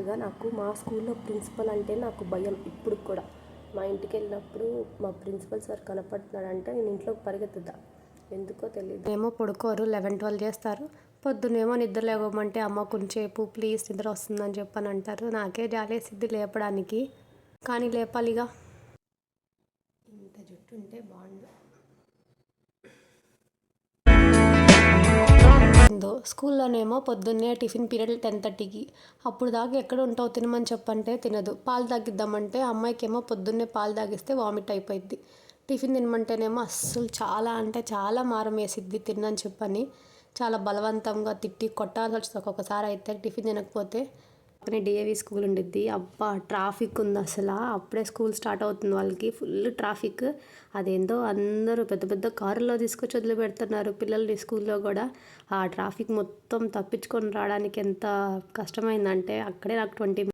జనరల్గా నాకు మా స్కూల్లో ప్రిన్సిపల్ అంటే నాకు భయం ఇప్పుడు కూడా. మా ఇంటికి వెళ్ళినప్పుడు మా ప్రిన్సిపల్ సార్ కనపడుతున్నాడంటే నేను ఇంట్లోకి పరిగెత్తుతా, ఎందుకో తెలియదు. ఏమో పడుకోరు, 11-12 చేస్తారు. పొద్దునేమో నిద్ర లేవమంటే అమ్మ కొంచెంసేపు ప్లీజ్ నిద్ర వస్తుందని చెప్పని అంటారు. నాకే జాలేసిద్ది లేపడానికి, కానీ లేపాలిగా. ఇంత జుట్టు ఉంటే బాగుండు. స్కూల్లోనేమో పొద్దున్నే టిఫిన్ పీరియడ్ 10:30కి. అప్పుడు దాకా ఎక్కడ ఉంటావు తినమని చెప్పంటే తినదు. పాలు తాగిద్దామంటే అమ్మాయికేమో పొద్దున్నే పాలు తాగిస్తే వామిట్ అయిపోయింది. టిఫిన్ తినమంటేనేమో అస్సలు చాలా అంటే చాలా మారం వేసిద్ది తినని చెప్పని. చాలా బలవంతంగా తిట్టి కొట్టాల్సి వస్తుంది ఒక్కొక్కసారి అయితే టిఫిన్ తినకపోతే. పక్కనే డిఏవి స్కూల్ ఉండిద్ది. అబ్బా ట్రాఫిక్ ఉంది అసలు. అప్పుడే స్కూల్ స్టార్ట్ అవుతుంది వాళ్ళకి, ఫుల్ ట్రాఫిక్. అదేందో అందరూ పెద్ద పెద్ద కారుల్లో తీసుకొచ్చి వదిలిపెడుతున్నారు పిల్లల్ని స్కూల్లో కూడా. ఆ ట్రాఫిక్ మొత్తం తప్పించుకొని రావడానికి ఎంత కష్టమైందంటే అక్కడే నాకు 20